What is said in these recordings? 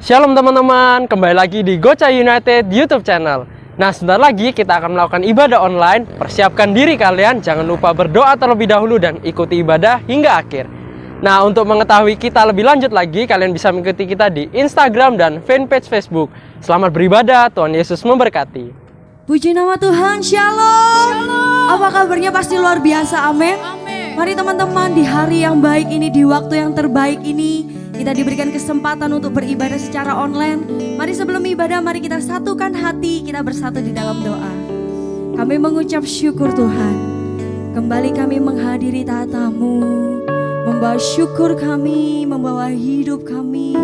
Shalom teman-teman, kembali lagi di Gocha United YouTube channel. Nah, sebentar lagi kita akan melakukan ibadah online. Persiapkan diri kalian, jangan lupa berdoa terlebih dahulu dan ikuti ibadah hingga akhir. Nah, untuk mengetahui kita lebih lanjut lagi, kalian bisa mengikuti kita di Instagram dan fanpage Facebook. Selamat beribadah, Tuhan Yesus memberkati. Puji nama Tuhan, Shalom. Apa kabarnya? Pasti luar biasa, amin. Mari teman-teman, di hari yang baik ini, di waktu yang terbaik ini, kita diberikan kesempatan untuk beribadah secara online. Mari sebelum ibadah, mari kita satukan hati, kita bersatu di dalam doa. Kami mengucap syukur Tuhan, kembali kami menghadiri taat-Mu, membawa syukur kami, membawa hidup kami.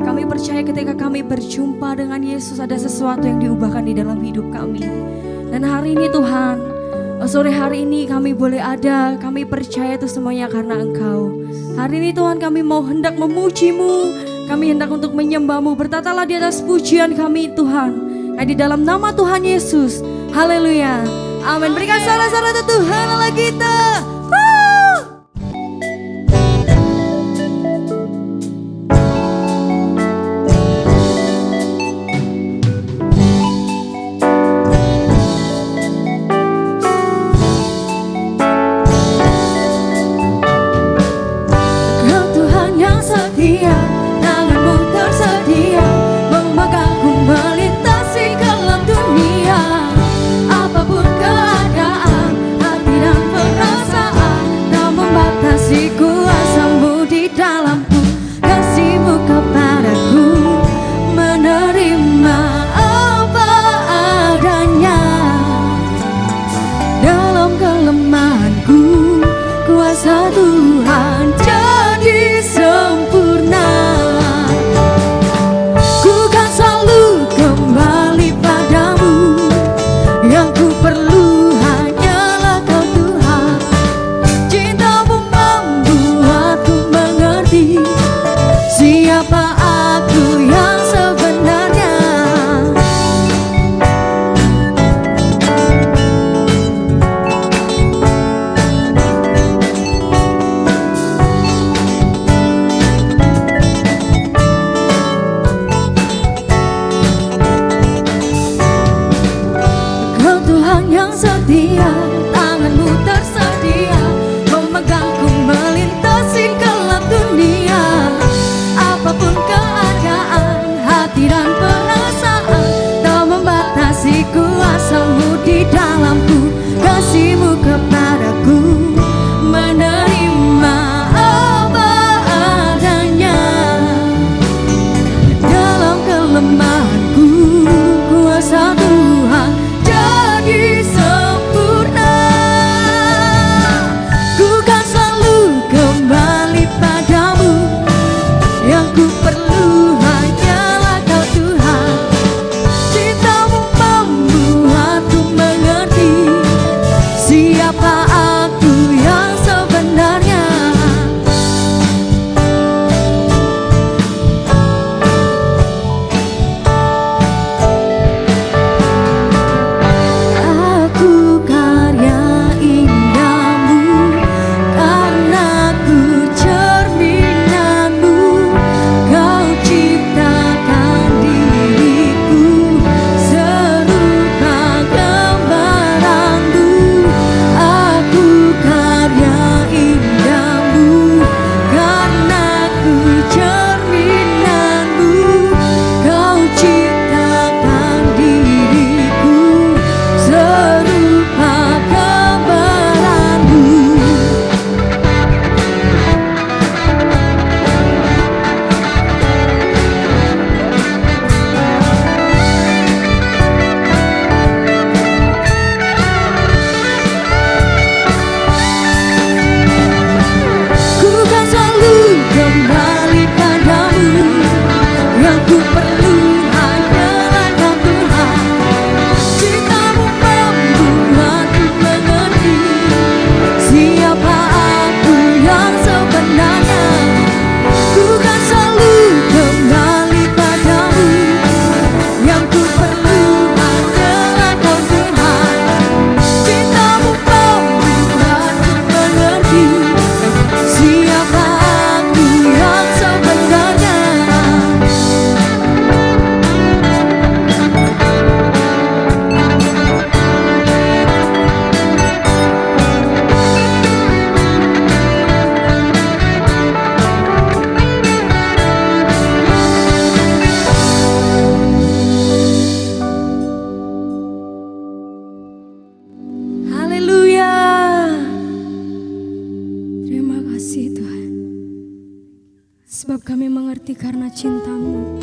Kami percaya ketika kami berjumpa dengan Yesus ada sesuatu yang diubahkan di dalam hidup kami. Dan hari ini Tuhan, sore hari ini kami boleh ada, kami percaya itu semuanya karena Engkau. Hari ini Tuhan kami mau hendak memuji-Mu, kami hendak untuk menyembah-Mu. Bertatalah di atas pujian kami Tuhan. Nah, di dalam nama Tuhan Yesus, haleluya, amin. Berikan salam-salam untuk Tuhan Allah kita. Tuhan jadi sempurna. Ku kan selalu kembali padamu. Yang ku perlu hanyalah Kau Tuhan. Cinta-Mu membuatku mengerti siapa aku yang sebenarnya. Yang setia, tangan-Mu tersedia, memegangku melintasi gelap dunia. Apapun karena cinta-Mu.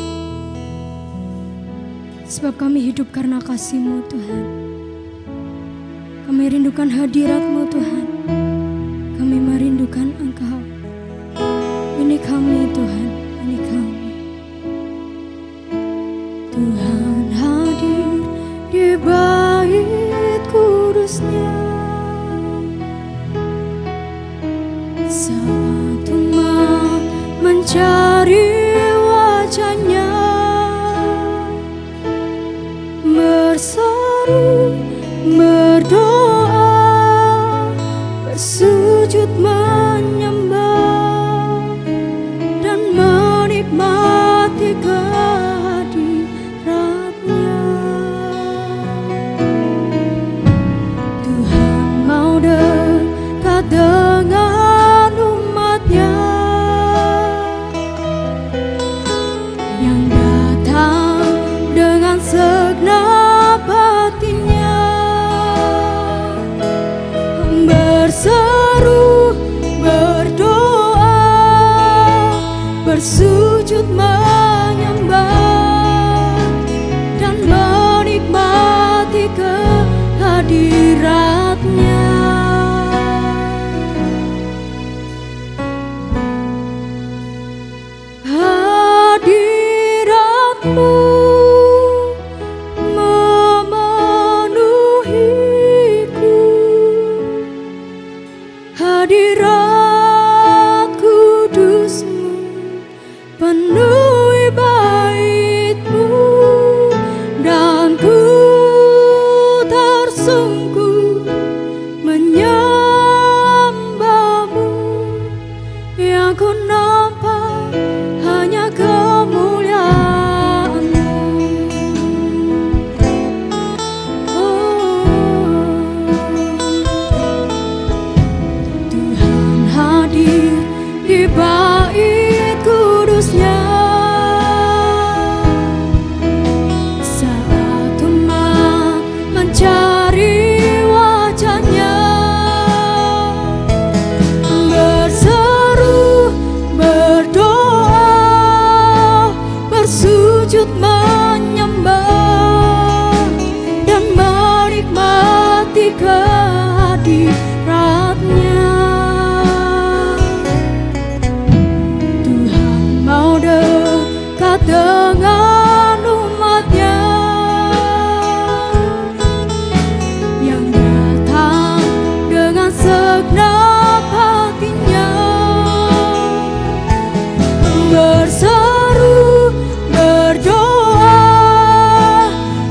Sebab kami hidup karena kasih-Mu Tuhan. Kami rindukan hadirat-Mu Tuhan. Kami merindukan Engkau. Ini kami Tuhan, ini kami. Tuhan hadir di bait kudus-Nya. Saat umat mencari wajah-Nya, berseru, berdoa, bersujud menyembah dan menikmati kehadirat-Nya. Tuhan mau dekat dengan umat-Nya yang datang dengan segenap hatinya, berseru, berdoa, bersujud menyembah dan menikmati kehadirat-Nya. Hadirat-Mu memenuhiku, hadirat kudus-Mu penuhi bait-Mu, dan ku tersungkur menyembah-Mu. Yang ku nampak hanya kemuliaan-Mu. Tuhan hadir di bait kudus-Nya. Saat umat mencari wajah-Nya, berseru, berdoa, bersujud menyembah dan menikmati kehadirat-Nya. Tuhan mau dekat dengan umat-Nya yang datang dengan segenap hatinya, berseru, berdoa,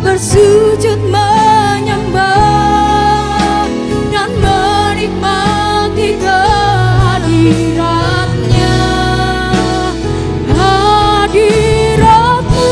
bersujud menyembah dan menikmati kehadirat-Nya. Hadirat-Mu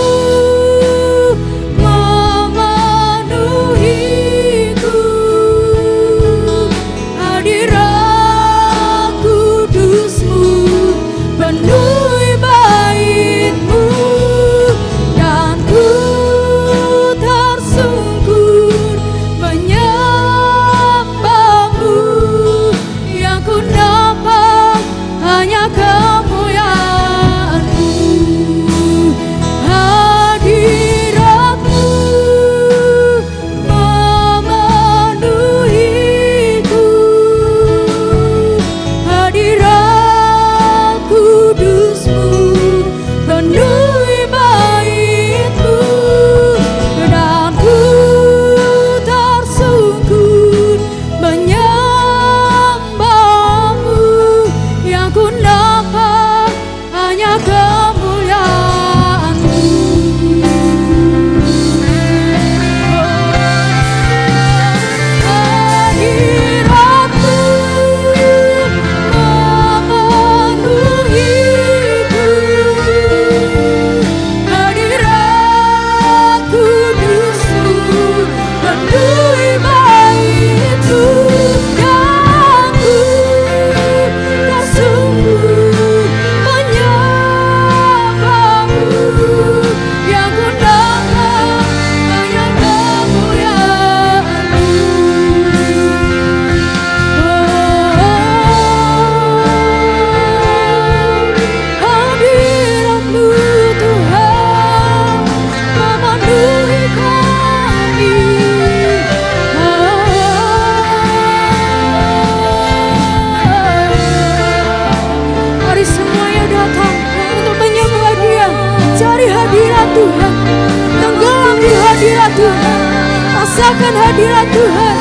rasakan hadirat Tuhan,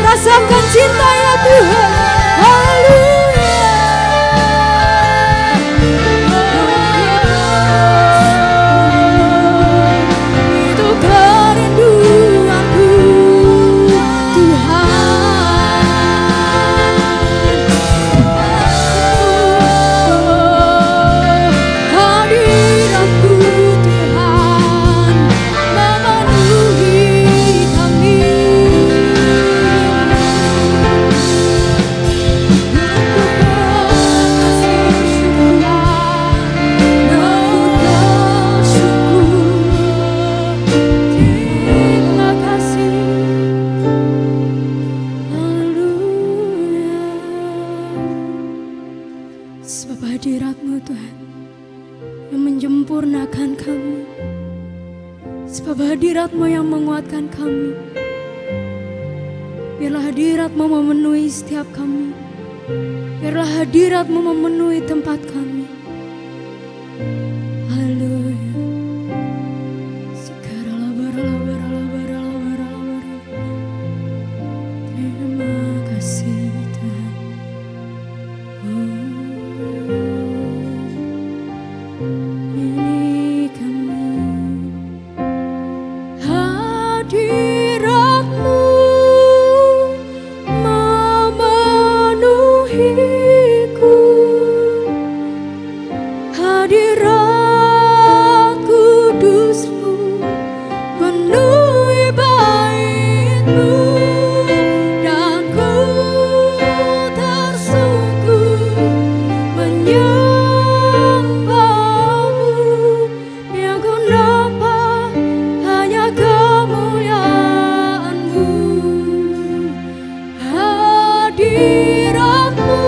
rasakan cintanya Tuhan. Itu kerinduanku Tuhan. Hadiratmu Tuhan memenuhi kami. Terima kasih, haleluya. Sebab hadirat-Mu Tuhan yang menyempurnakan kami, sebab hadirat-Mu yang menguatkan kami. Biarlah hadirat-Mu memenuhi setiap kami, biarlah hadirat-Mu memenuhi tempat kami. Haleluya. Terima kasih Tuhan. Ini kami, hadirat-Mu memenuhiku, hadirat kudus-Mu penuhi bait-Mu, dan ku tersungguh menyembah-Mu. Yang ku nampak hanya kemuliaan-Mu. Hadirat-Mu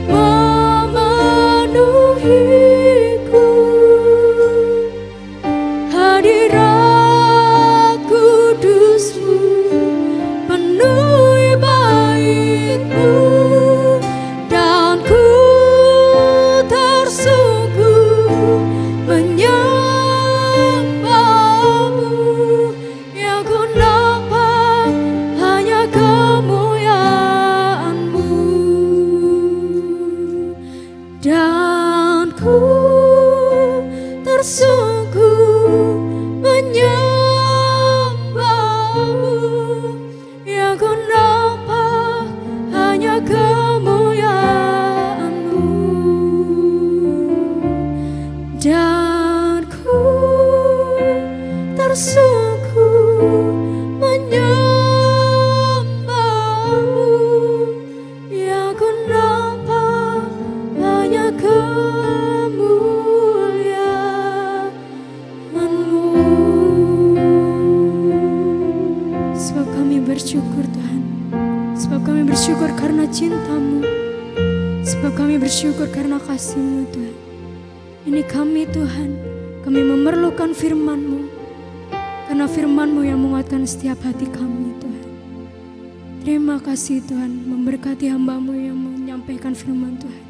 memenuhiku, hadirat kudus-Mu penuhi bait-Mu, dan ku tersungguh menyembah-Mu. Yang ku nampak hanya kemuliaan-Mu, dan ku tersungguh menyembah-Mu. Yang ku nampak hanya kemuliaan-Mu, dan ku tersungguh menyembah-Mu. Yang ku nampak hanya kemuliaan-Mu. Sebab kami bersyukur Tuhan, sebab kami bersyukur karena cinta-Mu, sebab kami bersyukur karena kasih-Mu Tuhan. Ini kami Tuhan, kami memerlukan firman-Mu, karena firman-Mu yang menguatkan setiap hati kami Tuhan. Terima kasih Tuhan, memberkati hamba-Mu yang menyampaikan firman Tuhan.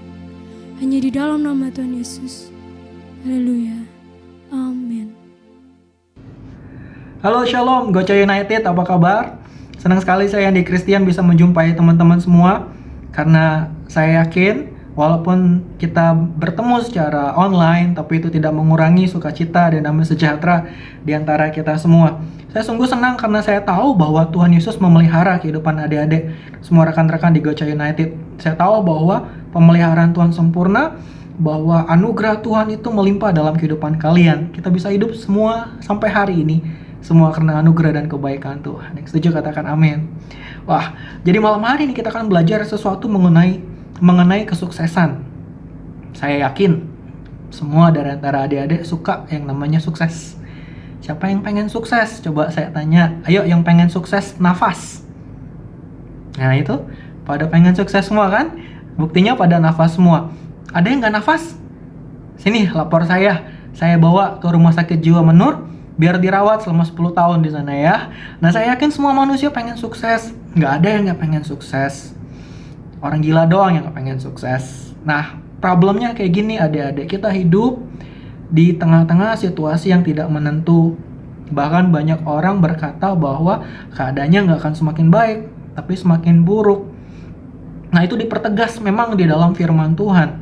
Hanya di dalam nama Tuhan Yesus. Haleluya. Amin. Halo Shalom, Gocha United, apa kabar? Senang sekali saya Andi Christian bisa menjumpai teman-teman semua. Karena saya yakin walaupun kita bertemu secara online, tapi itu tidak mengurangi sukacita dan damai sejahtera di antara kita semua. Saya sungguh senang karena saya tahu bahwa Tuhan Yesus memelihara kehidupan adik-adik, semua rekan-rekan di Gocha United. Saya tahu bahwa pemeliharaan Tuhan sempurna, bahwa anugerah Tuhan itu melimpah dalam kehidupan kalian. Kita bisa hidup semua sampai hari ini, semua karena anugerah dan kebaikan Tuhan. Yang setuju katakan amin. Wah, jadi malam hari ini kita akan belajar sesuatu mengenai kesuksesan. Saya yakin semua dari antara adik-adik suka yang namanya sukses. Siapa yang pengen sukses? Coba saya tanya. Ayo yang pengen sukses nafas. Nah itu, pada pengen sukses semua kan? Buktinya pada nafas semua. Ada yang gak nafas? Sini lapor saya bawa ke rumah sakit jiwa Menur biar dirawat selama 10 tahun di sana ya. Nah saya yakin semua manusia pengen sukses. Gak ada yang gak pengen sukses. Orang gila doang yang gak pengen sukses. Nah problemnya kayak gini adik-adik, kita hidup di tengah-tengah situasi yang tidak menentu. Bahkan banyak orang berkata bahwa keadaannya nggak akan semakin baik, tapi semakin buruk. Nah, itu dipertegas memang di dalam firman Tuhan.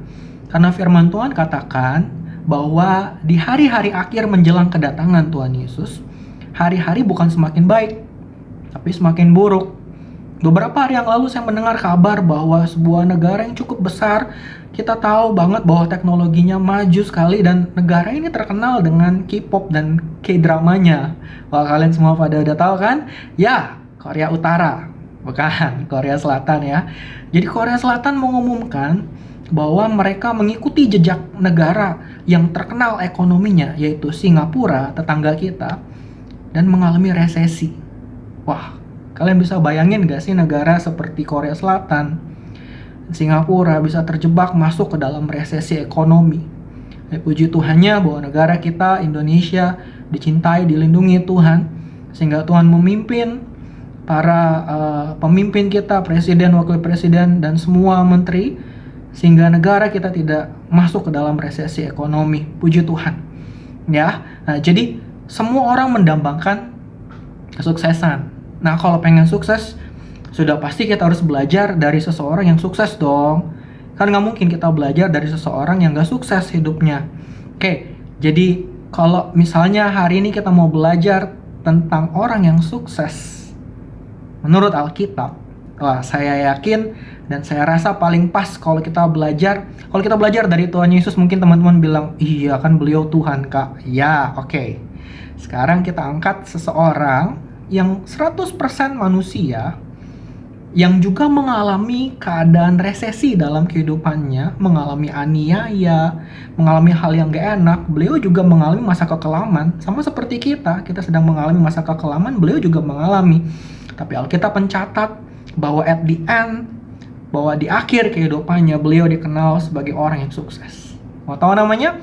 Karena firman Tuhan katakan bahwa di hari-hari akhir menjelang kedatangan Tuhan Yesus, hari-hari bukan semakin baik, tapi semakin buruk. Beberapa hari yang lalu saya mendengar kabar bahwa sebuah negara yang cukup besar, kita tahu banget bahwa teknologinya maju sekali dan negara ini terkenal dengan K-pop dan K-dramanya. Wah, kalian semua pada udah tahu kan? Ya, Korea Utara. Bukan, Korea Selatan ya. Jadi Korea Selatan mengumumkan bahwa mereka mengikuti jejak negara yang terkenal ekonominya, yaitu Singapura, tetangga kita, dan mengalami resesi. Wah, kalian bisa bayangin gak sih negara seperti Korea Selatan, Singapura bisa terjebak masuk ke dalam resesi ekonomi. Puji Tuhannya bahwa negara kita, Indonesia, dicintai, dilindungi Tuhan, sehingga Tuhan memimpin para pemimpin kita, presiden, wakil presiden, dan semua menteri, sehingga negara kita tidak masuk ke dalam resesi ekonomi. Puji Tuhan. Ya, nah, jadi semua orang mendambakan kesuksesan. Nah, kalau pengen sukses, sudah pasti kita harus belajar dari seseorang yang sukses dong. Kan nggak mungkin kita belajar dari seseorang yang nggak sukses hidupnya. Oke, jadi kalau misalnya hari ini kita mau belajar tentang orang yang sukses menurut Alkitab, wah, saya yakin dan saya rasa paling pas kalau kita belajar dari Tuhan Yesus. Mungkin teman-teman bilang, iya kan beliau Tuhan kak. Ya, oke. Sekarang kita angkat seseorang yang 100% manusia, yang juga mengalami keadaan resesi dalam kehidupannya, mengalami aniaya, mengalami hal yang gak enak. Beliau juga mengalami masa kekelaman, sama seperti kita sedang mengalami masa kekelaman, beliau juga mengalami. Tapi Alkitab mencatat bahwa at the end, bahwa di akhir kehidupannya beliau dikenal sebagai orang yang sukses. Mau tahu namanya?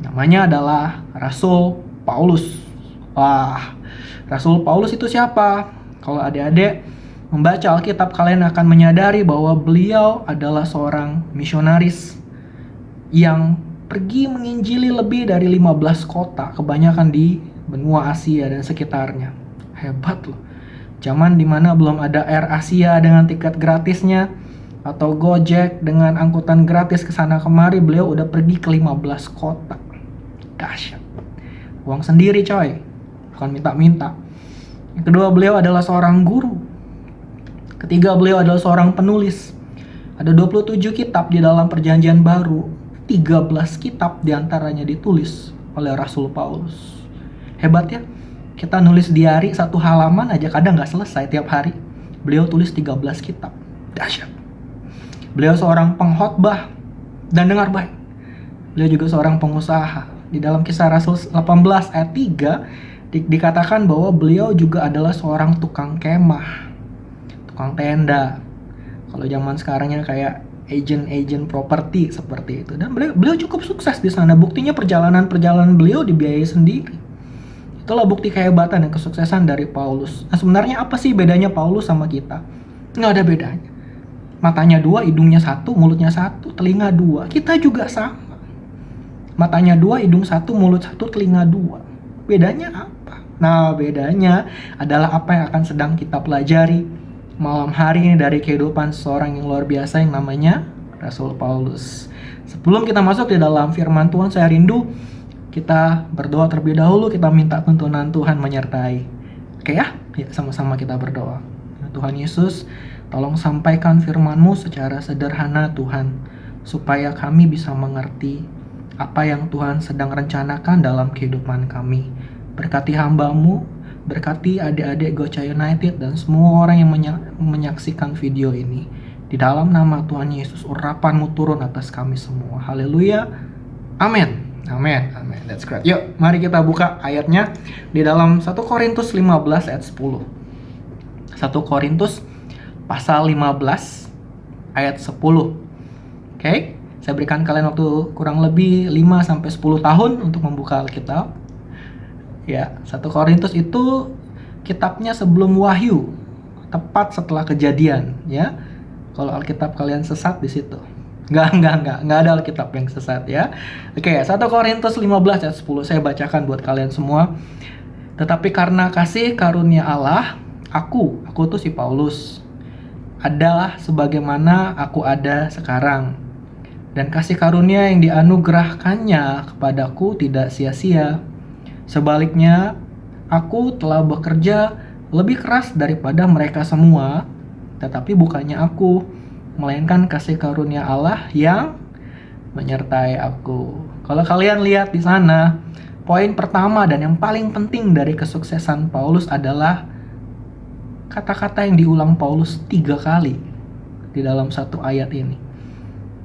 Namanya adalah Rasul Paulus. Wah, Rasul Paulus itu siapa? Kalau adik-adik membaca Alkitab, kalian akan menyadari bahwa beliau adalah seorang misionaris yang pergi menginjili lebih dari 15 kota, kebanyakan di benua Asia dan sekitarnya. Hebat loh. Zaman dimana belum ada Air Asia dengan tiket gratisnya, atau Gojek dengan angkutan gratis ke sana kemari, beliau udah pergi ke 15 kota. Dahsyat. Uang sendiri coy, bukan minta-minta. Yang kedua, beliau adalah seorang guru. Ketiga, beliau adalah seorang penulis. Ada 27 kitab di dalam Perjanjian Baru. 13 kitab diantaranya ditulis oleh Rasul Paulus. Hebat ya? Kita nulis diari 1 halaman aja kadang gak selesai tiap hari. Beliau tulis 13 kitab. Dahsyat. Beliau seorang pengkhotbah. Dan dengar baik, beliau juga seorang pengusaha. Di dalam Kisah Rasul 18 ayat 3 dikatakan bahwa beliau juga adalah seorang tukang kemah, tukang tenda. Kalau zaman sekarangnya kayak agent properti seperti itu. Dan beliau cukup sukses di sana. Buktinya perjalanan beliau dibiayai sendiri. Itulah bukti kehebatan dan kesuksesan dari Paulus. Nah, sebenarnya apa sih bedanya Paulus sama kita? Nggak ada bedanya. Matanya 2, hidungnya 1, mulutnya 1, telinga 2. Kita juga sama. Matanya 2, hidung 1, mulut 1, telinga 2. Bedanya apa? Nah, bedanya adalah apa yang akan sedang kita pelajari malam hari ini dari kehidupan seorang yang luar biasa yang namanya Rasul Paulus. Sebelum kita masuk di dalam firman Tuhan, saya rindu kita berdoa terlebih dahulu, kita minta tuntunan Tuhan menyertai. Oke ya? Ya, sama-sama kita berdoa. Tuhan Yesus, tolong sampaikan firman-Mu secara sederhana Tuhan, supaya kami bisa mengerti apa yang Tuhan sedang rencanakan dalam kehidupan kami. Berkati hamba-Mu, berkati adik-adik Gocha United dan semua orang yang menyaksikan video ini. Di dalam nama Tuhan Yesus, urapan-Mu turun atas kami semua. Haleluya. Amin. Amin. Amin. That's great. Yuk, mari kita buka ayatnya di dalam 1 Korintus 15 ayat 10. 1 Korintus pasal 15 ayat 10. Oke, saya berikan kalian waktu kurang lebih 5 sampai 10 tahun untuk membuka Alkitab. Ya, 1 Korintus itu kitabnya sebelum Wahyu, tepat setelah Kejadian, ya. Kalau Alkitab kalian sesat di situ. Enggak ada Alkitab yang sesat ya. Oke, 1 Korintus 15 ayat 10 saya bacakan buat kalian semua. Tetapi karena kasih karunia Allah, aku tuh si Paulus, adalah sebagaimana aku ada sekarang. Dan kasih karunia yang dianugerahkannya kepadaku tidak sia-sia. Sebaliknya, aku telah bekerja lebih keras daripada mereka semua, tetapi bukannya aku, melainkan kasih karunia Allah yang menyertai aku. Kalau kalian lihat di sana, poin pertama dan yang paling penting dari kesuksesan Paulus adalah kata-kata yang diulang Paulus 3 kali di dalam satu ayat ini.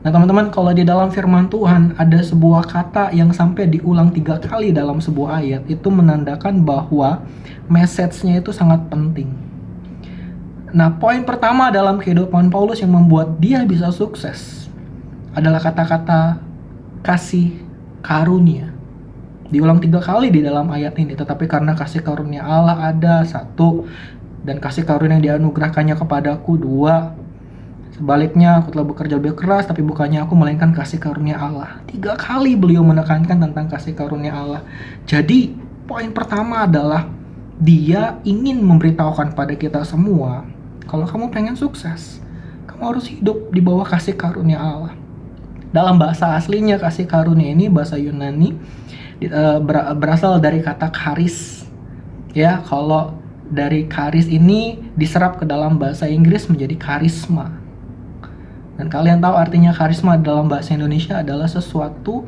Nah teman-teman, kalau di dalam firman Tuhan ada sebuah kata yang sampai diulang 3 kali dalam sebuah ayat, itu menandakan bahwa message-nya itu sangat penting. Nah, poin pertama dalam kehidupan Paulus yang membuat dia bisa sukses adalah kata-kata kasih karunia. Diulang 3 kali di dalam ayat ini. Tetapi karena kasih karunia Allah ada 1, dan kasih karunia yang dianugerahkannya kepadaku 2. Sebaliknya, aku telah bekerja lebih keras, tapi bukannya aku, melainkan kasih karunia Allah. 3 kali beliau menekankan tentang kasih karunia Allah. Jadi, poin pertama adalah dia ingin memberitahukan pada kita semua, kalau kamu pengen sukses, kamu harus hidup di bawah kasih karunia Allah. Dalam bahasa aslinya kasih karunia ini, bahasa Yunani, berasal dari kata charis. Ya, kalau dari charis ini diserap ke dalam bahasa Inggris menjadi karisma. Dan kalian tahu artinya karisma dalam bahasa Indonesia adalah sesuatu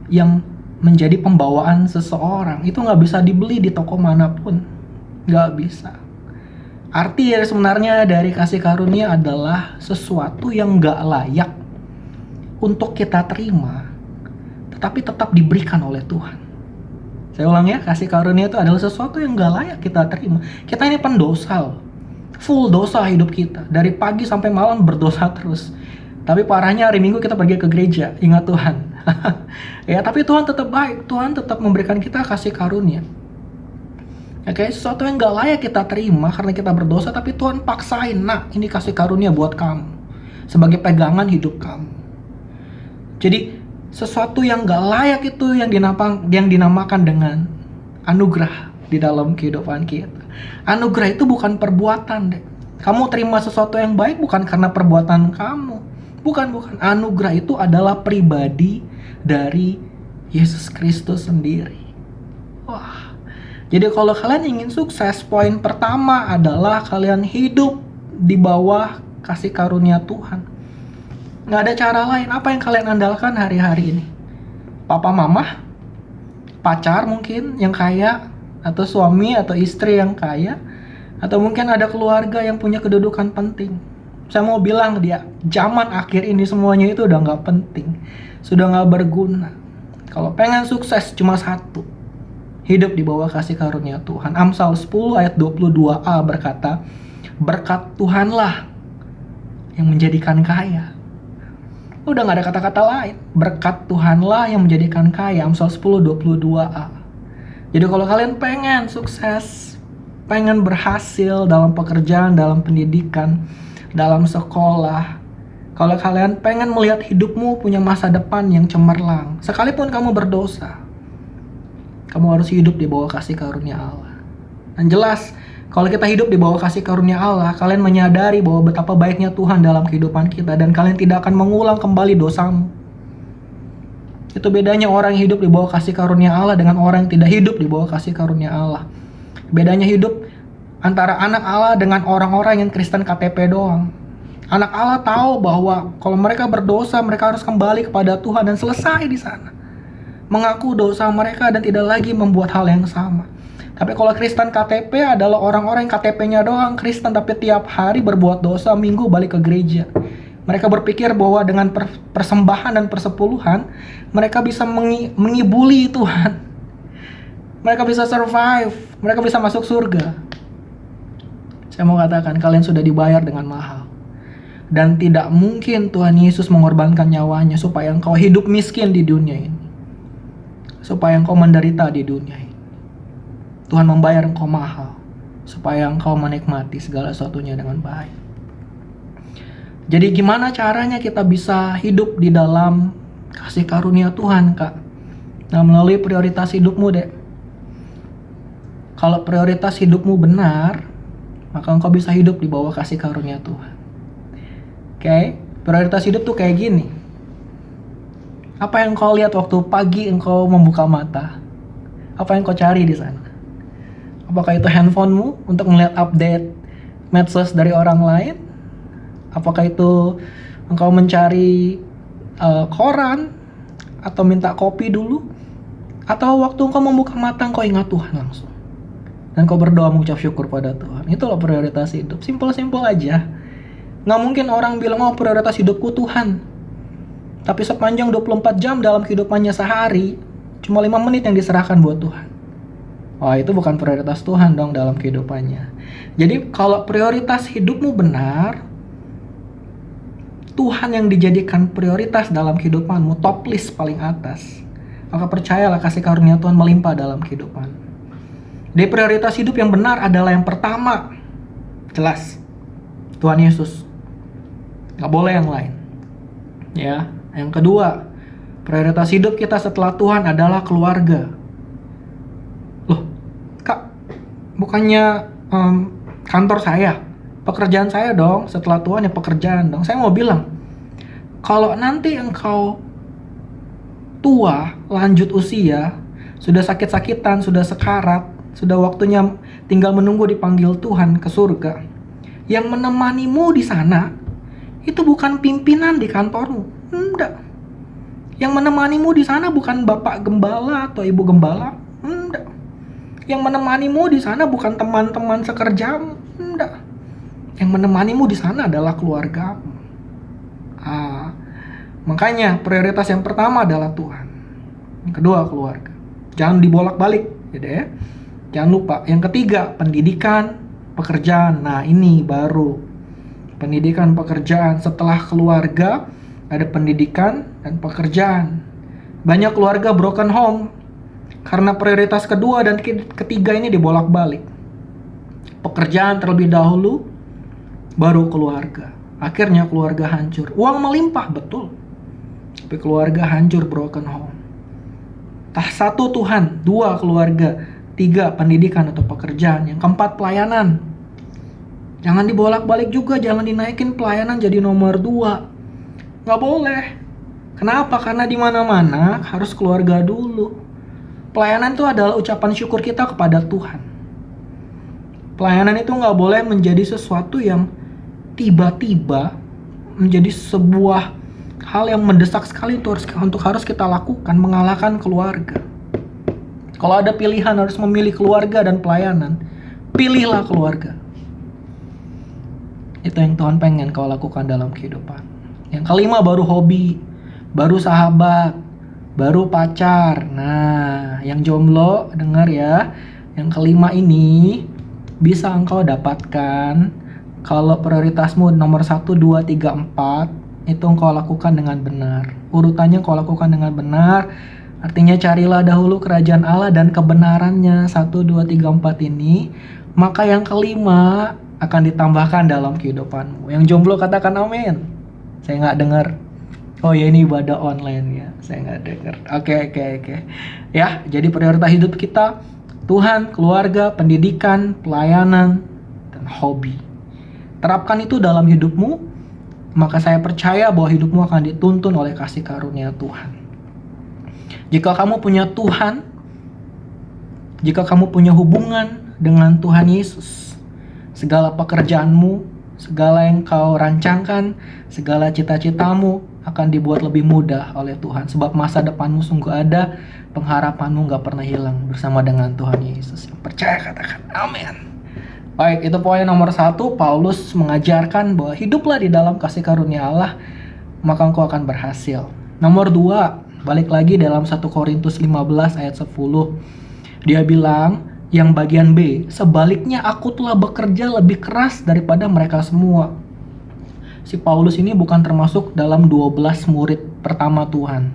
yang menjadi pembawaan seseorang. Itu nggak bisa dibeli di toko manapun. Nggak bisa. Arti sebenarnya dari kasih karunia adalah sesuatu yang nggak layak untuk kita terima, tetapi tetap diberikan oleh Tuhan. Saya ulang ya, kasih karunia itu adalah sesuatu yang nggak layak kita terima. Kita ini pendosa loh. Full dosa hidup kita, dari pagi sampai malam berdosa terus. Tapi parahnya hari Minggu kita pergi ke gereja, ingat Tuhan. Ya, tapi Tuhan tetap baik, Tuhan tetap memberikan kita kasih karunia. Oke, sesuatu yang gak layak kita terima karena kita berdosa, tapi Tuhan paksain, nah ini kasih karunia buat kamu, sebagai pegangan hidup kamu. Jadi sesuatu yang gak layak itu yang dinamakan dengan anugerah di dalam kehidupan kita. Anugerah itu bukan perbuatan deh. Kamu terima sesuatu yang baik bukan karena perbuatan kamu. Bukan. Anugerah itu adalah pribadi dari Yesus Kristus sendiri. Wah. Jadi kalau kalian ingin sukses, poin pertama adalah kalian hidup di bawah kasih karunia Tuhan. Nggak ada cara lain. Apa yang kalian andalkan hari-hari ini? Papa mama? Pacar mungkin yang kaya? Atau suami atau istri yang kaya, atau mungkin ada keluarga yang punya kedudukan penting. Saya mau bilang dia, zaman akhir ini semuanya itu udah gak penting, sudah gak berguna. Kalau pengen sukses cuma satu, hidup di bawah kasih karunia Tuhan. Amsal 10 ayat 22a berkata, berkat Tuhanlah yang menjadikan kaya. Udah gak ada kata-kata lain, berkat Tuhanlah yang menjadikan kaya. Amsal 10 22a. Jadi kalau kalian pengen sukses, pengen berhasil dalam pekerjaan, dalam pendidikan, dalam sekolah, kalau kalian pengen melihat hidupmu punya masa depan yang cemerlang, sekalipun kamu berdosa, kamu harus hidup di bawah kasih karunia Allah. Dan jelas, kalau kita hidup di bawah kasih karunia Allah, kalian menyadari bahwa betapa baiknya Tuhan dalam kehidupan kita, dan kalian tidak akan mengulang kembali dosamu. Itu bedanya orang yang hidup di bawah kasih karunia Allah dengan orang yang tidak hidup di bawah kasih karunia Allah. Bedanya hidup antara anak Allah dengan orang-orang yang Kristen KTP doang. Anak Allah tahu bahwa kalau mereka berdosa, mereka harus kembali kepada Tuhan dan selesai di sana. Mengaku dosa mereka dan tidak lagi membuat hal yang sama. Tapi kalau Kristen KTP adalah orang-orang yang KTP-nya doang Kristen, tapi tiap hari berbuat dosa, Minggu balik ke gereja. Mereka berpikir bahwa dengan persembahan dan persepuluhan, mereka bisa mengibuli Tuhan. Mereka bisa survive, mereka bisa masuk surga. Saya mau katakan, kalian sudah dibayar dengan mahal. Dan tidak mungkin Tuhan Yesus mengorbankan nyawanya supaya engkau hidup miskin di dunia ini. Supaya engkau menderita di dunia ini. Tuhan membayar engkau mahal supaya engkau menikmati segala sesuatunya dengan baik. Jadi gimana caranya kita bisa hidup di dalam kasih karunia Tuhan, Kak? Nah, melalui prioritas hidupmu, Dek. Kalau prioritas hidupmu benar, maka engkau bisa hidup di bawah kasih karunia Tuhan. Oke, prioritas hidup tuh kayak gini. Apa yang kau lihat waktu pagi engkau membuka mata? Apa yang kau cari di sana? Apakah itu handphonemu untuk melihat update medsos dari orang lain? Apakah itu engkau mencari koran atau minta kopi dulu? Atau waktu engkau membuka mata engkau ingat Tuhan langsung dan kau berdoa mengucap syukur pada Tuhan? Itulah prioritas hidup. Simpel-simpel aja. Nggak mungkin orang bilang, oh prioritas hidupku Tuhan, tapi sepanjang 24 jam dalam kehidupannya sehari cuma 5 menit yang diserahkan buat Tuhan. Wah, itu bukan prioritas Tuhan dong dalam kehidupannya. Jadi kalau prioritas hidupmu benar, Tuhan yang dijadikan prioritas dalam kehidupanmu, top list paling atas, maka percayalah kasih karunia Tuhan melimpah dalam kehidupan. Jadi prioritas hidup yang benar adalah yang pertama, jelas, Tuhan Yesus. Gak boleh yang lain. Ya, yang kedua, prioritas hidup kita setelah Tuhan adalah keluarga. Loh, Kak, bukannya kantor saya, pekerjaan saya dong, setelah Tuhan ya pekerjaan dong. Saya mau bilang, kalau nanti engkau tua, lanjut usia, sudah sakit-sakitan, sudah sekarat, sudah waktunya tinggal menunggu dipanggil Tuhan ke surga, yang menemanimu di sana itu bukan pimpinan di kantormu, enggak. Yang menemanimu di sana bukan bapak gembala atau ibu gembala, enggak. Yang menemanimu di sana bukan teman-teman sekerjamu, enggak. Yang menemanimu di sana adalah keluargamu. Makanya prioritas yang pertama adalah Tuhan. Yang kedua keluarga. Jangan dibolak-balik, gitu ya. Jangan lupa. Yang ketiga, pendidikan, pekerjaan. Nah, ini baru. Pendidikan, pekerjaan. Setelah keluarga, ada pendidikan dan pekerjaan. Banyak keluarga broken home karena prioritas kedua dan ketiga ini dibolak-balik. Pekerjaan terlebih dahulu, baru keluarga. Akhirnya keluarga hancur. Uang melimpah, betul. Tapi keluarga hancur, broken home. Satu Tuhan, dua keluarga, tiga pendidikan atau pekerjaan, yang keempat pelayanan. Jangan dibolak-balik juga, jangan dinaikin pelayanan jadi nomor 2. Nggak boleh. Kenapa? Karena di mana-mana harus keluarga dulu. Pelayanan itu adalah ucapan syukur kita kepada Tuhan. Pelayanan itu nggak boleh menjadi sesuatu yang tiba-tiba menjadi sebuah hal yang mendesak sekali untuk harus kita lakukan, mengalahkan keluarga. Kalau ada pilihan harus memilih keluarga dan pelayanan, pilihlah keluarga. Itu yang Tuhan pengen kau lakukan dalam kehidupan. Yang kelima baru hobi, baru sahabat, baru pacar. Nah, yang jomblo dengar ya, yang kelima ini bisa engkau dapatkan kalau prioritasmu nomor 1, 2, 3, 4 itu engkau lakukan dengan benar. Urutannya engkau lakukan dengan benar. Artinya carilah dahulu kerajaan Allah dan kebenarannya, 1, 2, 3, 4 ini. Maka yang kelima akan ditambahkan dalam kehidupanmu. Yang jomblo katakan amin. Saya nggak dengar. Oh ya, ini ibadah online ya. Saya nggak dengar. Oke. Ya, jadi prioritas hidup kita Tuhan, keluarga, pendidikan, pelayanan, dan hobi. Terapkan itu dalam hidupmu, maka saya percaya bahwa hidupmu akan dituntun oleh kasih karunia Tuhan. Jika kamu punya Tuhan, jika kamu punya hubungan dengan Tuhan Yesus, segala pekerjaanmu, segala yang kau rancangkan, segala cita-citamu akan dibuat lebih mudah oleh Tuhan. Sebab masa depanmu sungguh ada, pengharapanmu gak pernah hilang bersama dengan Tuhan Yesus. Yang percaya katakan amin. Baik, itu poin nomor 1. Paulus mengajarkan bahwa hiduplah di dalam kasih karunia Allah, maka engkau akan berhasil. Nomor 2, balik lagi dalam 1 Korintus 15 ayat 10. Dia bilang, yang bagian B, sebaliknya aku telah bekerja lebih keras daripada mereka semua. Si Paulus ini bukan termasuk dalam 12 murid pertama Tuhan.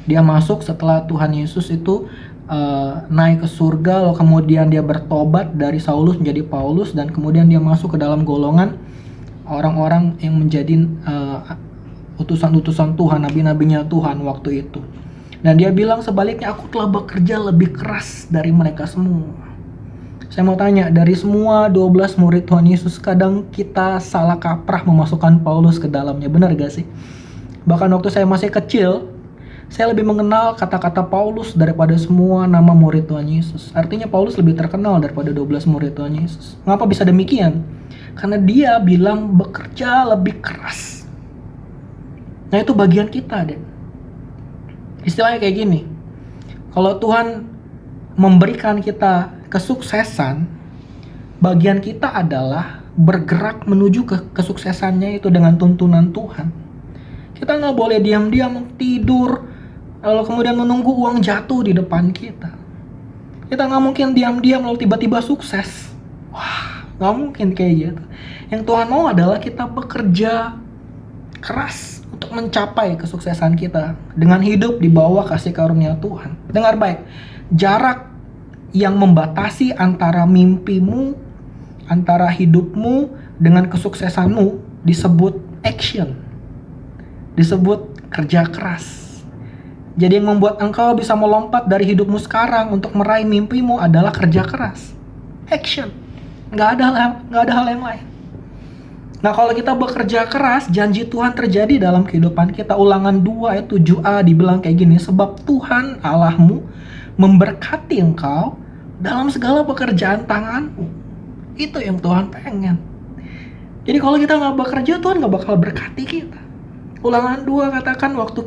Dia masuk setelah Tuhan Yesus itu naik ke surga, lalu kemudian dia bertobat dari Saulus menjadi Paulus, dan kemudian dia masuk ke dalam golongan orang-orang yang menjadi utusan-utusan Tuhan, nabi-nabinya Tuhan waktu itu. Dan dia bilang sebaliknya aku telah bekerja lebih keras dari mereka semua. Saya mau tanya, dari semua 12 murid Tuhan Yesus, kadang kita salah kaprah memasukkan Paulus ke dalamnya, benar gak sih? Bahkan waktu saya masih kecil, saya lebih mengenal kata-kata Paulus daripada semua nama murid Tuhan Yesus. Artinya Paulus lebih terkenal daripada 12 murid Tuhan Yesus. Mengapa bisa demikian? Karena dia bilang bekerja lebih keras. Nah itu bagian kita deh. Istilahnya kayak gini, kalau Tuhan memberikan kita kesuksesan, bagian kita adalah bergerak menuju ke kesuksesannya itu dengan tuntunan Tuhan. Kita nggak boleh diam-diam tidur lalu kemudian menunggu uang jatuh di depan kita. Kita nggak mungkin diam-diam lalu tiba-tiba sukses. Wah, nggak mungkin kayak gitu. Yang Tuhan mau adalah kita bekerja keras untuk mencapai kesuksesan kita dengan hidup di bawah kasih karunia Tuhan. Dengar baik, jarak yang membatasi antara mimpimu, antara hidupmu dengan kesuksesanmu disebut action, disebut kerja keras. Jadi yang membuat engkau bisa melompat dari hidupmu sekarang untuk meraih mimpimu adalah kerja keras, action. Nggak ada hal yang lain. Nah kalau kita bekerja keras, janji Tuhan terjadi dalam kehidupan kita. Ulangan 2 ayat 7a dibilang kayak gini, sebab Tuhan Allahmu memberkati engkau dalam segala pekerjaan tanganmu. Itu yang Tuhan pengen. Jadi kalau kita nggak bekerja, Tuhan nggak bakal berkati kita. Ulangan 2 katakan, waktu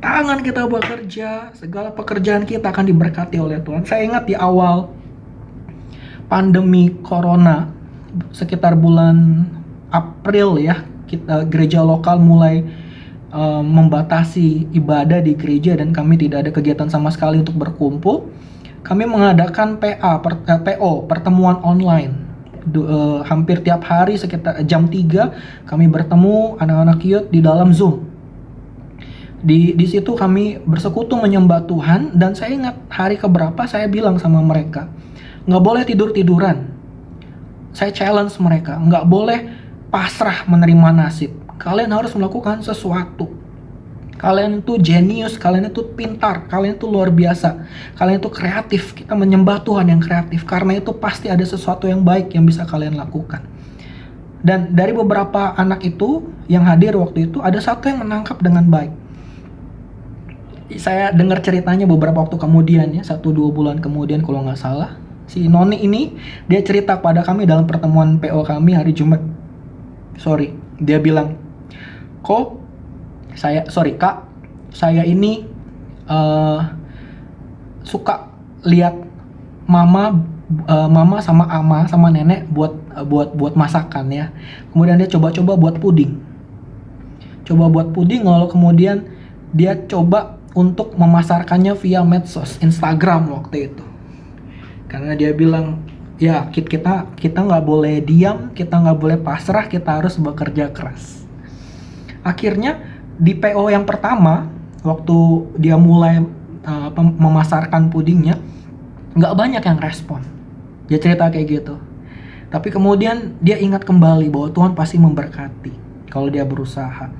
tangan kita bekerja, segala pekerjaan kita akan diberkati oleh Tuhan. Saya ingat di awal pandemi corona, sekitar bulan April ya, gereja lokal mulai membatasi ibadah di gereja dan kami tidak ada kegiatan sama sekali untuk berkumpul. Kami mengadakan PO, pertemuan online. Hampir tiap hari sekitar jam 3 kami bertemu anak-anak youth di dalam Zoom. Di situ kami bersekutu menyembah Tuhan, dan saya ingat hari keberapa saya bilang sama mereka, nggak boleh tidur-tiduran. Saya challenge mereka, nggak boleh pasrah menerima nasib. Kalian harus melakukan sesuatu. Kalian itu jenius, kalian itu pintar, kalian itu luar biasa, kalian itu kreatif. Kita menyembah Tuhan yang kreatif, karena itu pasti ada sesuatu yang baik yang bisa kalian lakukan. Dan dari beberapa anak itu yang hadir waktu itu, ada satu yang menangkap dengan baik. Saya dengar ceritanya beberapa waktu kemudian ya, 1-2 bulan kemudian kalau nggak salah. Si Noni ini, dia cerita pada kami dalam pertemuan PO kami hari Jumat. Dia bilang, Kak, saya ini suka lihat mama sama ama sama nenek buat masakan ya. Kemudian dia coba buat puding. Lalu kemudian dia coba untuk memasarkannya via medsos, Instagram waktu itu. Karena dia bilang, ya kita nggak boleh diam, kita nggak boleh pasrah, kita harus bekerja keras. Akhirnya di PO yang pertama, waktu dia mulai memasarkan pudingnya, nggak banyak yang respon. Dia cerita kayak gitu. Tapi kemudian dia ingat kembali bahwa Tuhan pasti memberkati kalau dia berusaha.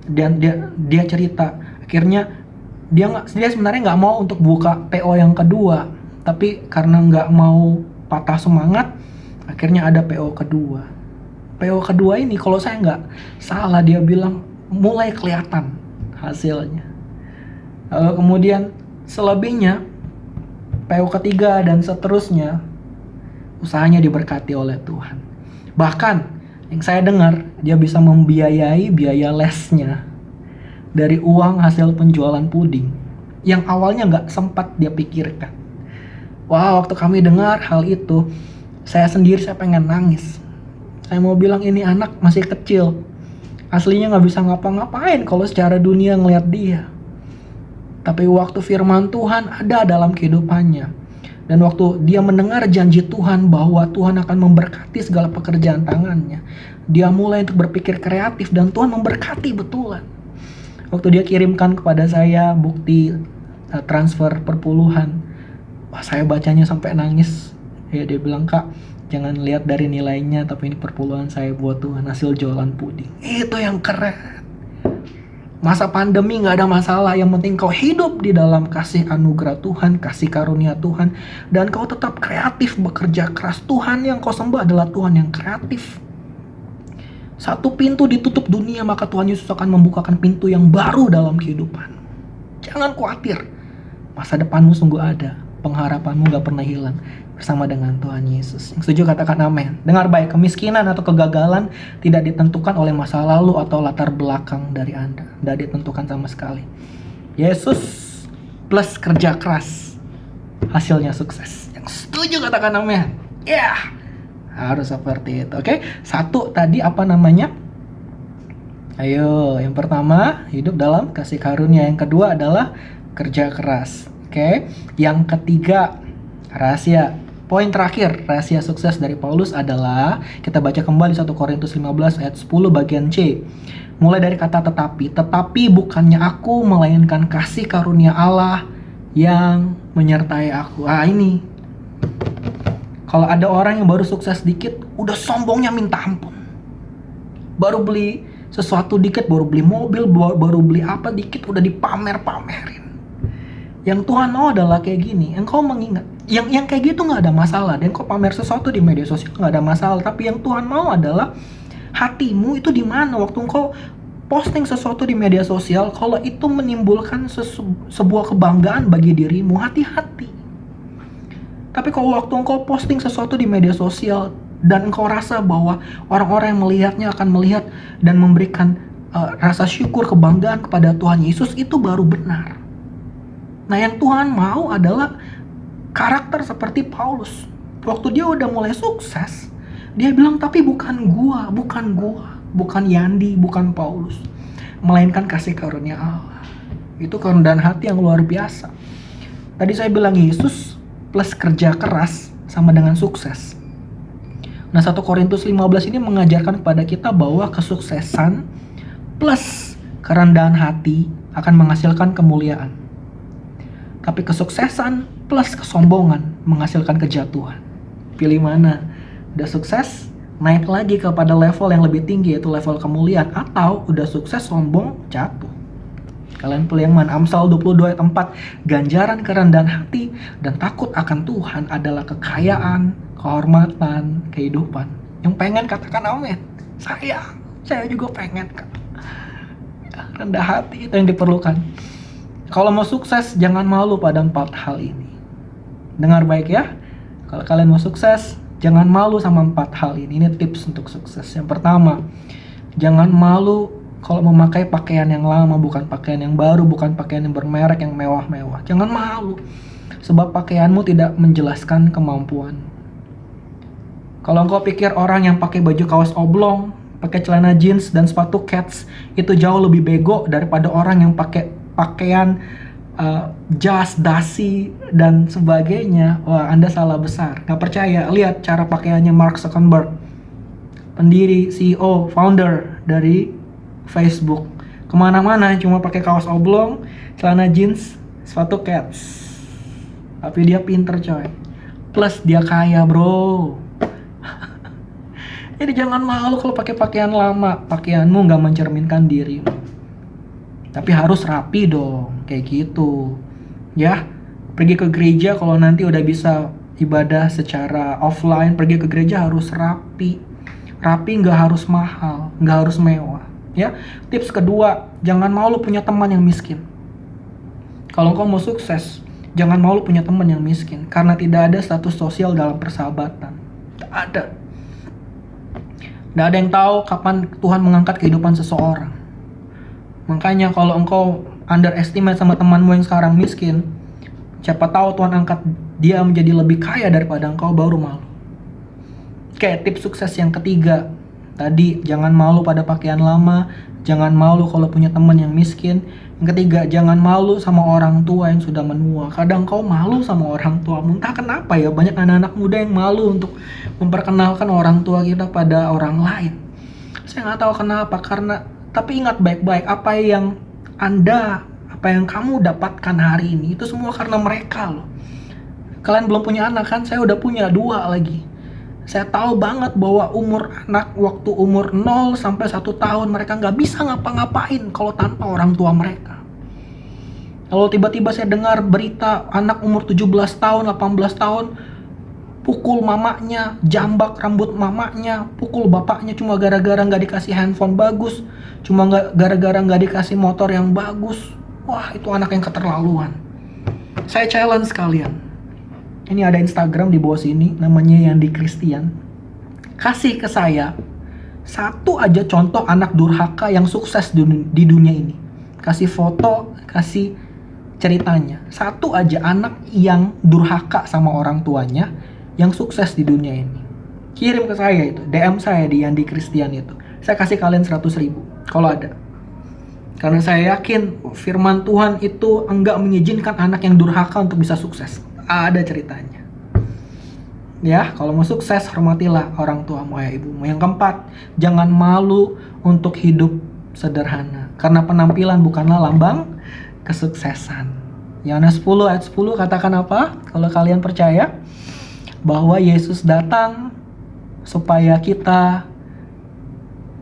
Dan dia cerita, akhirnya dia sebenarnya nggak mau untuk buka PO yang kedua, tapi karena nggak mau patah semangat, akhirnya ada PO kedua. PO kedua ini kalau saya nggak salah dia bilang mulai kelihatan hasilnya. Lalu kemudian selebihnya PO ketiga dan seterusnya usahanya diberkati oleh Tuhan. Bahkan yang saya dengar dia bisa membiayai biaya lesnya dari uang hasil penjualan puding yang awalnya nggak sempat dia pikirkan. Wah, waktu kami dengar hal itu, saya pengen nangis. Saya mau bilang ini anak masih kecil, aslinya nggak bisa ngapa-ngapain kalau secara dunia ngelihat dia. Tapi waktu firman Tuhan ada dalam kehidupannya, dan waktu dia mendengar janji Tuhan bahwa Tuhan akan memberkati segala pekerjaan tangannya, dia mulai untuk berpikir kreatif dan Tuhan memberkati betulan. Waktu dia kirimkan kepada saya bukti transfer perpuluhan, wah saya bacanya sampai nangis. Ya dia bilang, Kak, jangan lihat dari nilainya, tapi ini perpuluhan saya buat Tuhan, hasil jualan puding. Itu yang keren. Masa pandemi nggak ada masalah, yang penting kau hidup di dalam kasih anugerah Tuhan, kasih karunia Tuhan, dan kau tetap kreatif bekerja keras. Tuhan yang kau sembah adalah Tuhan yang kreatif. Satu pintu ditutup dunia, maka Tuhan Yesus akan membukakan pintu yang baru dalam kehidupan. Jangan khawatir, masa depanmu sungguh ada, pengharapanmu gak pernah hilang bersama dengan Tuhan Yesus. Yang setuju katakan amin. Dengar baik, kemiskinan atau kegagalan tidak ditentukan oleh masa lalu atau latar belakang dari Anda. Tidak ditentukan sama sekali. Yesus plus kerja keras, hasilnya sukses. Yang setuju katakan amin. Ya, harus seperti itu. Oke, satu tadi apa namanya? Ayo, yang pertama hidup dalam kasih karunia. Yang kedua adalah kerja keras. Oke, yang ketiga rahasia. Poin terakhir, rahasia sukses dari Paulus adalah, kita baca kembali 1 Korintus 15 ayat 10 bagian C. Mulai dari kata tetapi bukannya aku, melainkan kasih karunia Allah yang menyertai aku. Ini. Kalau ada orang yang baru sukses dikit, udah sombongnya minta ampun. Baru beli sesuatu dikit, baru beli mobil, baru beli apa dikit, udah dipamer-pamerin. Yang Tuhan mau adalah kayak gini, engkau mengingat, yang kayak gitu nggak ada masalah, dan kau pamer sesuatu di media sosial nggak ada masalah. Tapi yang Tuhan mau adalah hatimu itu di mana waktu engkau posting sesuatu di media sosial. Kalau itu menimbulkan sebuah kebanggaan bagi dirimu, hati-hati. Tapi kalau waktu engkau posting sesuatu di media sosial dan engkau rasa bahwa orang-orang yang melihatnya akan melihat dan memberikan rasa syukur, kebanggaan kepada Tuhan Yesus, itu baru benar. Nah, yang Tuhan mau adalah karakter seperti Paulus. Waktu dia udah mulai sukses, dia bilang, tapi bukan gua, bukan Yandi, bukan Paulus, melainkan kasih karunia Allah. Itu kerendahan hati yang luar biasa. Tadi saya bilang Yesus plus kerja keras sama dengan sukses. Nah, 1 Korintus 15 ini mengajarkan kepada kita bahwa kesuksesan plus kerendahan hati akan menghasilkan kemuliaan. Tapi kesuksesan plus kesombongan menghasilkan kejatuhan. Pilih mana? Udah sukses, naik lagi kepada level yang lebih tinggi, yaitu level kemuliaan. Atau udah sukses, sombong, jatuh. Kalian pilih yang mana? Amsal 22 ayat 4. Ganjaran kerendahan hati dan takut akan Tuhan adalah kekayaan, kehormatan, kehidupan. Yang pengen katakan amin. Saya juga pengen. Rendah hati itu yang diperlukan. Kalau mau sukses, jangan malu pada 4 hal ini. Dengar baik ya. Kalau kalian mau sukses, jangan malu sama 4 hal ini. Ini tips untuk sukses. Yang pertama, jangan malu kalau memakai pakaian yang lama, bukan pakaian yang baru, bukan pakaian yang bermerek, yang mewah-mewah. Jangan malu. Sebab pakaianmu tidak menjelaskan kemampuan. Kalau engkau pikir orang yang pakai baju kaos oblong, pakai celana jeans dan sepatu Keds, itu jauh lebih bego daripada orang yang pakai pakaian jas, dasi, dan sebagainya, wah, Anda salah besar. Gak percaya? Lihat cara pakaiannya Mark Zuckerberg, pendiri, CEO, founder dari Facebook. Kemana-mana cuma pakai kaos oblong, celana jeans, sepatu Keds. Tapi dia pinter coy. Plus dia kaya bro. Jadi jangan malu kalau pakai pakaian lama. Pakaianmu gak mencerminkan dirimu. Tapi harus rapi dong, kayak gitu. Ya, pergi ke gereja kalau nanti udah bisa ibadah secara offline, pergi ke gereja harus rapi. Rapi nggak harus mahal, nggak harus mewah. Ya, tips kedua, jangan malu punya teman yang miskin. Kalau engkau mau sukses, jangan malu punya teman yang miskin, karena tidak ada status sosial dalam persahabatan. Tidak ada. Tidak ada yang tahu kapan Tuhan mengangkat kehidupan seseorang. Makanya kalau engkau underestimate sama temanmu yang sekarang miskin, siapa tahu Tuhan angkat dia menjadi lebih kaya daripada engkau, baru malu. Kayak tips sukses yang ketiga, tadi jangan malu pada pakaian lama, jangan malu kalau punya teman yang miskin. Yang ketiga, jangan malu sama orang tua yang sudah menua. Kadang kau malu sama orang tua, entah kenapa ya, banyak anak-anak muda yang malu untuk memperkenalkan orang tua kita pada orang lain. Saya nggak tahu kenapa, tapi ingat baik-baik, apa yang kamu dapatkan hari ini, itu semua karena mereka loh. Kalian belum punya anak kan? Saya udah punya 2 lagi. Saya tahu banget bahwa umur anak waktu umur 0 sampai 1 tahun mereka nggak bisa ngapa-ngapain kalau tanpa orang tua mereka. Kalau tiba-tiba saya dengar berita anak umur 17 tahun, 18 tahun pukul mamanya, jambak rambut mamanya, pukul bapaknya cuma gara-gara nggak dikasih handphone bagus, cuma gara-gara nggak dikasih motor yang bagus. Wah, itu anak yang keterlaluan. Saya challenge kalian. Ini ada Instagram di bawah sini, namanya Yandi Christian. Kasih ke saya satu aja contoh anak durhaka yang sukses di dunia ini. Kasih foto, kasih ceritanya. Satu aja anak yang durhaka sama orang tuanya yang sukses di dunia ini. Kirim ke saya itu, DM saya di Yandi Christian itu. Saya kasih kalian 100.000 kalau ada. Karena saya yakin firman Tuhan itu enggak mengizinkan anak yang durhaka untuk bisa sukses. Ada ceritanya. Ya, kalau mau sukses hormatilah orang tuamu ya ibumu. Yang keempat, jangan malu untuk hidup sederhana. Karena penampilan bukanlah lambang kesuksesan. Yohanes 10 ayat 10 katakan apa? Kalau kalian percaya bahwa Yesus datang supaya kita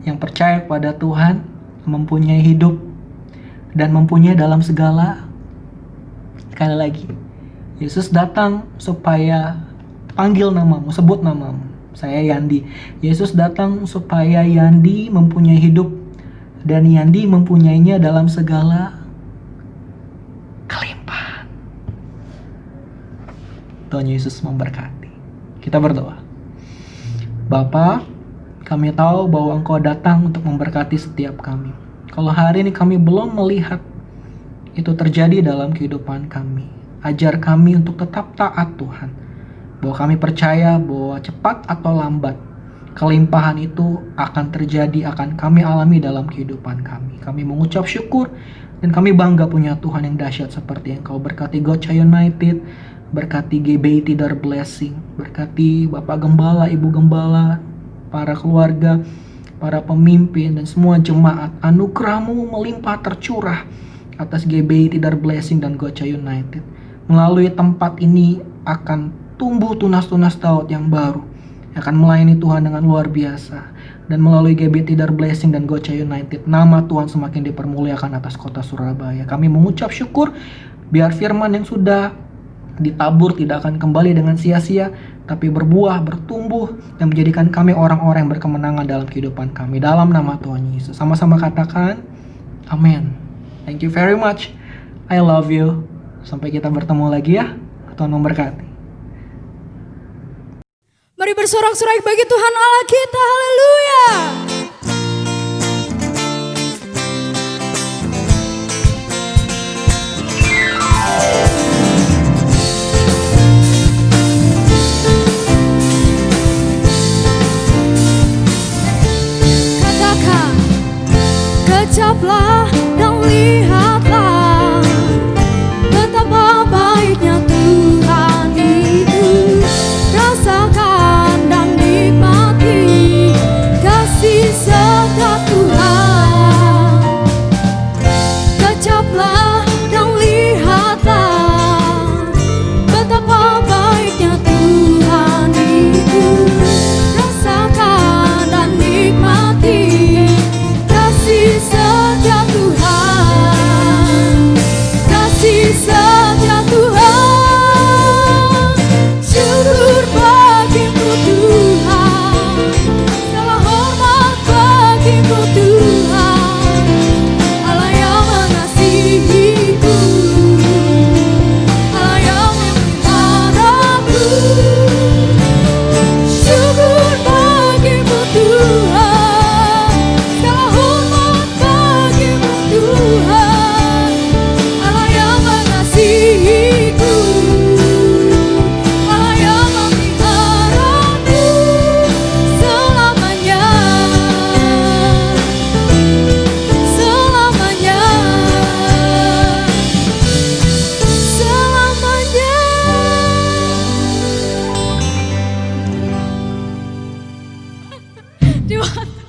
yang percaya kepada Tuhan mempunyai hidup dan mempunyai dalam segala. Sekali lagi, Yesus datang supaya panggil namamu, sebut namamu. Saya Yandi. Yesus datang supaya Yandi mempunyai hidup dan Yandi mempunyainya dalam segala kelimpahan. Tuhan Yesus memberkati. Kita berdoa. Bapa, kami tahu bahwa Engkau datang untuk memberkati setiap kami. Kalau hari ini kami belum melihat itu terjadi dalam kehidupan kami, ajar kami untuk tetap taat Tuhan. Bahwa kami percaya bahwa cepat atau lambat kelimpahan itu akan terjadi, akan kami alami dalam kehidupan kami. Kami mengucap syukur dan kami bangga punya Tuhan yang dahsyat seperti Engkau. Berkati Gotcha United, berkati GBI Tidar Blessing, berkati Bapak Gembala, Ibu Gembala, para keluarga, para pemimpin dan semua jemaat. Anugerah-Mu melimpah tercurah atas GBI Tidar Blessing dan Gotcha United. Melalui tempat ini akan tumbuh tunas-tunas Daud yang baru, akan melayani Tuhan dengan luar biasa. Dan melalui GBI Tidar Blessing dan Gotcha United, nama Tuhan semakin dipermuliakan atas kota Surabaya. Kami mengucap syukur biar firman yang sudah ditabur tidak akan kembali dengan sia-sia, tapi berbuah, bertumbuh, dan menjadikan kami orang-orang yang berkemenangan dalam kehidupan kami. Dalam nama Tuhan Yesus. Sama-sama katakan, amin. Thank you very much. I love you. Sampai kita bertemu lagi ya. Tuhan memberkati. Mari bersorak-sorai bagi Tuhan Allah kita. Haleluya. Katakan, kecaplah dan lihatlah betapa baiknya Tuhan itu. Rasakan dan nikmati kasih setia Tuhan. Kecaplah dan lihatlah betapa baiknya Tuhan itu. Rasakan dan nikmati kasih setia Tuhan. Kasih setia Tuhan. Syukur bagimu Tuhan. Segala hormat bagimu Tuhan. Allah yang mengasihiku, Allah yang memeliharaku. Syukur bagimu Tuhan. Segala hormat bagimu Tuhan. Allah yang mengasihiku, Allah yang memeliharaku selamanya, selamanya, selamanya. Terima kasih.